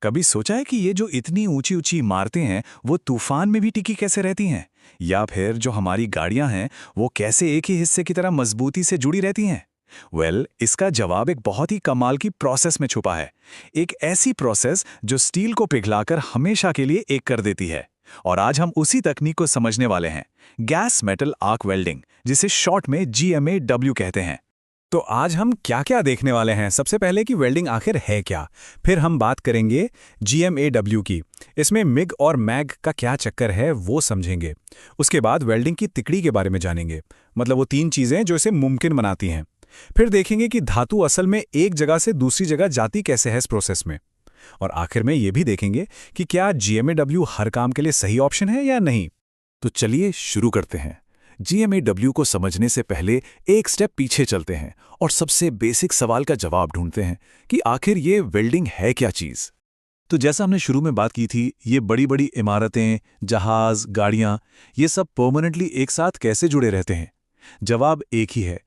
कभी सोचा है कि ये जो इतनी ऊंची ऊंची इमारतें हैं वो तूफान में भी टिकी कैसे रहती हैं? या फिर जो हमारी गाड़ियां हैं वो कैसे एक ही हिस्से की तरह मजबूती से जुड़ी रहती हैं? इसका जवाब एक बहुत ही कमाल की प्रोसेस में छुपा है। एक ऐसी प्रोसेस जो स्टील को पिघलाकर हमेशा के लिए एक कर देती है। और आज हम उसी तकनीक को समझने वाले हैं, गैस मेटल आर्क वेल्डिंग, जिसे शॉर्ट में GMAW कहते हैं। तो आज हम क्या क्या देखने वाले हैं? सबसे पहले कि वेल्डिंग आखिर है क्या। फिर हम बात करेंगे GMAW की। इसमें मिग और मैग का क्या चक्कर है वो समझेंगे। उसके बाद वेल्डिंग की तिकड़ी के बारे में जानेंगे, मतलब वो 3 चीज़ें जो इसे मुमकिन बनाती हैं। फिर देखेंगे कि धातु असल में एक जगह से दूसरी जगह जाती कैसे है इस प्रोसेस में। और आखिर में ये भी देखेंगे कि क्या GMAW हर काम के लिए सही ऑप्शन है या नहीं। तो चलिए शुरू करते हैं। GMAW को समझने से पहले एक स्टेप पीछे चलते हैं और सबसे बेसिक सवाल का जवाब ढूंढते हैं कि आखिर ये वेल्डिंग है क्या चीज़। तो जैसा हमने शुरू में बात की थी, ये बड़ी बड़ी इमारतें, जहाज, गाड़ियां, ये सब परमानेंटली एक साथ कैसे जुड़े रहते हैं? जवाब एक ही है,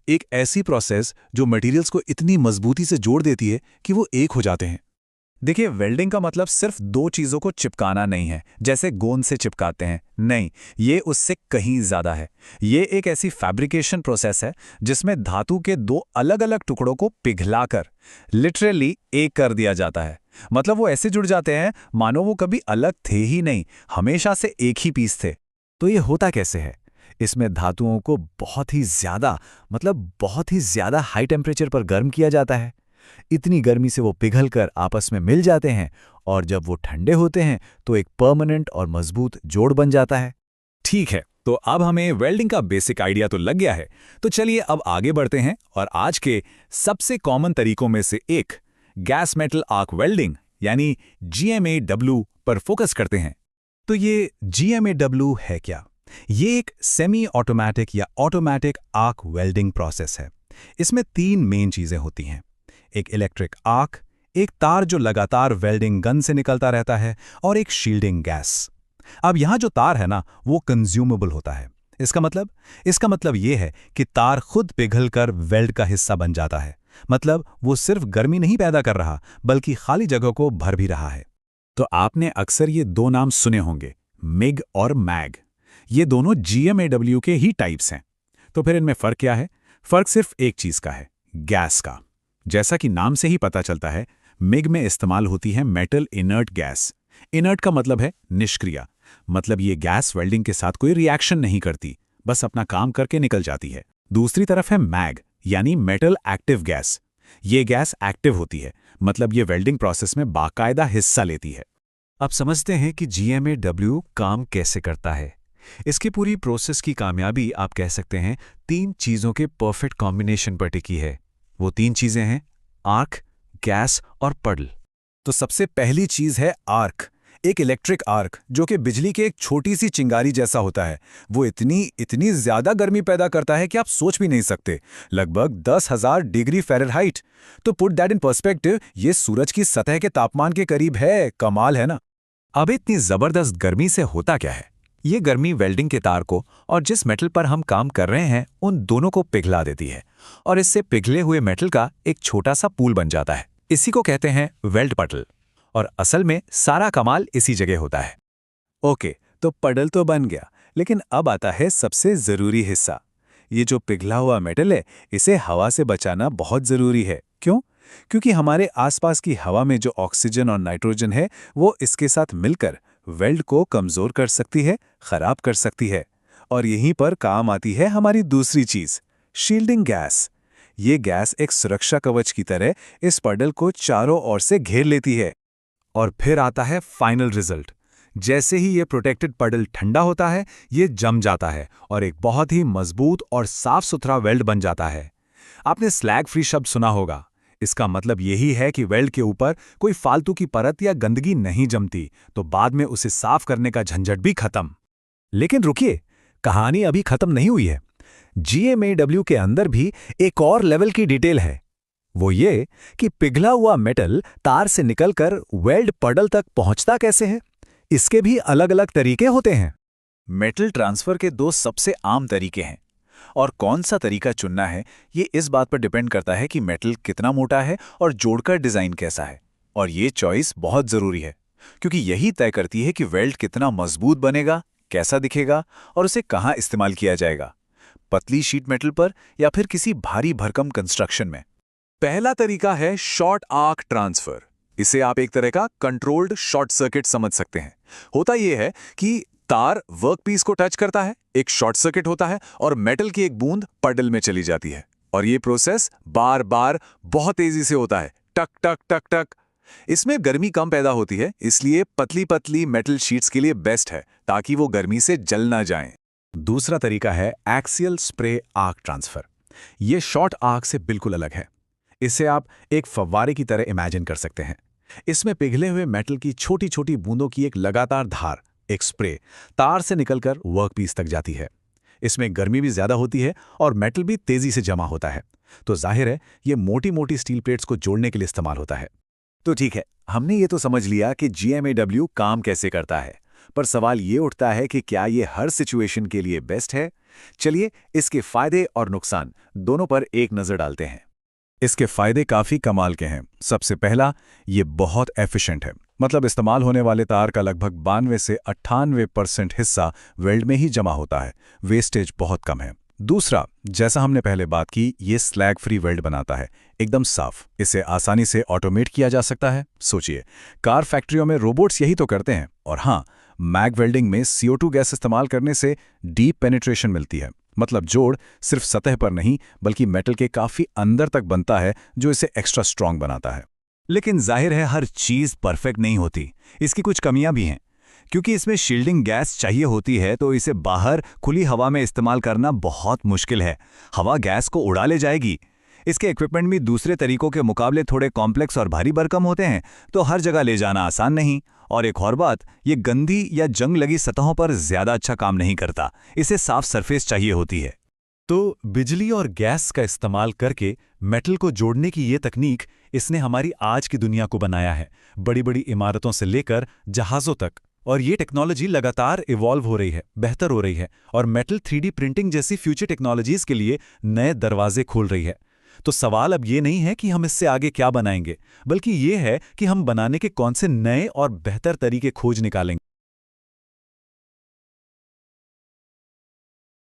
एक ऐसी प्रोसेस जो मटेरियल्स को इतनी मजबूती से जोड़ देती है कि वो एक हो जाते हैं। देखिए, वेल्डिंग का मतलब सिर्फ 2 चीज़ों को चिपकाना नहीं है, जैसे गोंद से चिपकाते हैं। नहीं, ये उससे कहीं ज़्यादा है। ये एक ऐसी फैब्रिकेशन प्रोसेस है जिसमें धातु के 2 अलग-अलग टुकड़ों को पिघलाकर लिटरली एक कर दिया जाता है। मतलब वो ऐसे जुड़ जाते हैं मानो वो कभी अलग थे ही नहीं, हमेशा से एक ही पीस थे। तो ये होता कैसे है? इसमें धातुओं को बहुत ही ज़्यादा हाई टेम्परेचर पर गर्म किया जाता है। इतनी गर्मी से वो पिघलकर आपस में मिल जाते हैं, और जब वो ठंडे होते हैं तो एक परमानेंट और मजबूत जोड़ बन जाता है। ठीक है, तो अब हमें वेल्डिंग का बेसिक आइडिया तो लग गया है। तो चलिए अब आगे बढ़ते हैं और आज के सबसे कॉमन तरीकों में से एक, गैस मेटल आर्क वेल्डिंग यानी GMAW पर फोकस करते हैं। तो ये GMAW है क्या? ये एक सेमी ऑटोमैटिक या ऑटोमैटिक आर्क वेल्डिंग प्रोसेस है। इसमें 3 मेन चीज़ें होती हैं। एक इलेक्ट्रिक आर्क, एक तार जो लगातार वेल्डिंग गन से निकलता रहता है, और एक शील्डिंग गैस। अब यहाँ जो तार है ना, वो कंज्यूमेबल होता है। इसका मतलब ये है कि तार खुद पिघलकर वेल्ड का हिस्सा बन जाता है। मतलब वो सिर्फ गर्मी नहीं पैदा कर रहा, बल्कि खाली जगह को भर भी रहा है। तो आपने अक्सर ये 2 नाम सुने होंगे, मिग और मैग। ये दोनों GMAW के ही टाइप्स हैं। तो फिर इनमें फ़र्क क्या है? फ़र्क सिर्फ एक चीज़ का है, गैस का। जैसा कि नाम से ही पता चलता है, मिग में इस्तेमाल होती है मेटल इनर्ट गैस। इनर्ट का मतलब है निष्क्रिय, मतलब ये गैस वेल्डिंग के साथ कोई रिएक्शन नहीं करती, बस अपना काम करके निकल जाती है। दूसरी तरफ है मैग यानी मेटल एक्टिव गैस। ये गैस एक्टिव होती है, मतलब ये वेल्डिंग प्रोसेस में बाकायदा हिस्सा लेती है। अब समझते हैं कि GMAW काम कैसे करता है। इसकी पूरी प्रोसेस की कामयाबी आप कह सकते हैं 3 चीज़ों के परफेक्ट कॉम्बिनेशन पर टिकी है। वो 3 चीज़ें हैं आर्क, गैस और पडल। तो सबसे पहली चीज़ है आर्क, एक इलेक्ट्रिक आर्क जो कि बिजली के एक छोटी सी चिंगारी जैसा होता है। वो इतनी ज़्यादा गर्मी पैदा करता है कि आप सोच भी नहीं सकते, लगभग 10,000 डिग्री फ़ारेनहाइट। तो पुट दैट इन पर्सपेक्टिव, ये सूरज की सतह के तापमान के करीब है। कमाल है ना? अब इतनी ज़बरदस्त गर्मी से होता क्या है? ये गर्मी वेल्डिंग के तार को और जिस मेटल पर हम काम कर रहे हैं उन दोनों को पिघला देती है, और इससे पिघले हुए मेटल का एक छोटा सा पूल बन जाता है। इसी को कहते हैं वेल्ड पटल। और असल में सारा कमाल इसी जगह होता है। ओके, तो पडल तो बन गया, लेकिन अब आता है सबसे ज़रूरी हिस्सा। ये जो पिघला हुआ मेटल है, इसे हवा से बचाना बहुत ज़रूरी है। क्यों? क्योंकि हमारे आसपास की हवा में जो ऑक्सीजन और नाइट्रोजन है, वो इसके साथ मिलकर वेल्ड को कमज़ोर कर सकती है, ख़राब कर सकती है। और यहीं पर काम आती है हमारी दूसरी चीज़, शील्डिंग गैस। ये गैस एक सुरक्षा कवच की तरह इस पडल को चारों ओर से घेर लेती है। और फिर आता है फाइनल रिजल्ट। जैसे ही ये प्रोटेक्टेड पडल ठंडा होता है, ये जम जाता है और एक बहुत ही मजबूत और साफ सुथरा वेल्ड बन जाता है। आपने स्लैग फ्री शब्द सुना होगा। इसका मतलब यही है कि वेल्ड के ऊपर कोई फालतू की परत या गंदगी नहीं जमती, तो बाद में उसे साफ करने का झंझट भी खत्म। लेकिन रुकिए, कहानी अभी खत्म नहीं हुई है। GMAW के अंदर भी एक और लेवल की डिटेल है। वो ये कि पिघला हुआ मेटल तार से निकलकर वेल्ड पडल तक पहुंचता कैसे है। इसके भी अलग अलग तरीके होते हैं। मेटल ट्रांसफ़र के 2 सबसे आम तरीके हैं, और कौन सा तरीका चुनना है ये इस बात पर डिपेंड करता है कि मेटल कितना मोटा है और जोड़कर डिज़ाइन कैसा है। और ये चॉइस बहुत ज़रूरी है, क्योंकि यही तय करती है कि वेल्ड कितना मजबूत बनेगा, कैसा दिखेगा और उसे कहाँ इस्तेमाल किया जाएगा, पतली शीट मेटल पर या फिर किसी भारी भरकम कंस्ट्रक्शन में। पहला तरीका है शॉर्ट आर्क ट्रांसफर। इसे आप एक तरह का कंट्रोल्ड शॉर्ट सर्किट समझ सकते हैं। होता यह है कि तार वर्कपीस को टच करता है, एक शॉर्ट सर्किट होता है और मेटल की एक बूंद पडल में चली जाती है, और ये प्रोसेस बार बार बहुत तेजी से होता है, टक टक टक टक। इसमें गर्मी कम पैदा होती है, इसलिए पतली पतली मेटल शीट्स के लिए बेस्ट है, ताकि वो गर्मी से जल ना जाएं। दूसरा तरीका है एक्सियल स्प्रे आर्क ट्रांसफर। ये शॉर्ट आर्क से बिल्कुल अलग है। इसे आप एक फव्वारे की तरह इमेजिन कर सकते हैं। इसमें पिघले हुए मेटल की छोटी छोटी बूंदों की एक लगातार धार, एक स्प्रे, तार से निकलकर वर्कपीस तक जाती है। इसमें गर्मी भी ज्यादा होती है और मेटल भी तेजी से जमा होता है, तो जाहिर है ये मोटी मोटी स्टील प्लेट्स को जोड़ने के लिए इस्तेमाल होता है। तो ठीक है, हमने ये तो समझ लिया कि GMAW काम कैसे करता है, पर सवाल ये उठता है कि क्या ये हर सिचुएशन के लिए बेस्ट है? चलिए इसके फायदे और नुकसान दोनों पर एक नज़र डालते हैं। इसके फायदे काफ़ी कमाल के हैं। सबसे पहला, ये बहुत एफिशिएंट है। मतलब इस्तेमाल होने वाले तार का लगभग 92 से 98% हिस्सा वेल्ड में ही जमा होता है, वेस्टेज बहुत कम है। दूसरा, जैसा हमने पहले बात की, ये स्लैग फ्री वेल्ड बनाता है, एकदम साफ। इसे आसानी से ऑटोमेट किया जा सकता है। सोचिए, कार फैक्ट्रियों में रोबोट्स यही तो करते हैं। और हाँ, मैग वेल्डिंग में CO2 गैस इस्तेमाल करने से डीप पेनिट्रेशन मिलती है। मतलब जोड़ सिर्फ सतह पर नहीं बल्कि मेटल के काफ़ी अंदर तक बनता है, जो इसे एक्स्ट्रा स्ट्रॉन्ग बनाता है। लेकिन जाहिर है हर चीज़ परफेक्ट नहीं होती, इसकी कुछ कमियां भी हैं। क्योंकि इसमें शील्डिंग गैस चाहिए होती है, तो इसे बाहर खुली हवा में इस्तेमाल करना बहुत मुश्किल है। हवा गैस को उड़ा ले जाएगी। इसके इक्विपमेंट भी दूसरे तरीकों के मुकाबले थोड़े कॉम्प्लेक्स और भारी भरकम होते हैं, तो हर जगह ले जाना आसान नहीं। और एक और बात, ये गंदी या जंग लगी सतहों पर ज़्यादा अच्छा काम नहीं करता। इसे साफ सरफेस चाहिए होती है। तो बिजली और गैस का इस्तेमाल करके मेटल को जोड़ने की ये तकनीक, इसने हमारी आज की दुनिया को बनाया है, बड़ी बड़ी इमारतों से लेकर जहाज़ों तक। और ये टेक्नोलॉजी लगातार इवॉल्व हो रही है, बेहतर हो रही है, और मेटल 3D प्रिंटिंग जैसी फ्यूचर टेक्नोलॉजीज के लिए नए दरवाजे खोल रही है। तो सवाल अब ये नहीं है कि हम इससे आगे क्या बनाएंगे, बल्कि ये है कि हम बनाने के कौन से नए और बेहतर तरीके खोज निकालेंगे।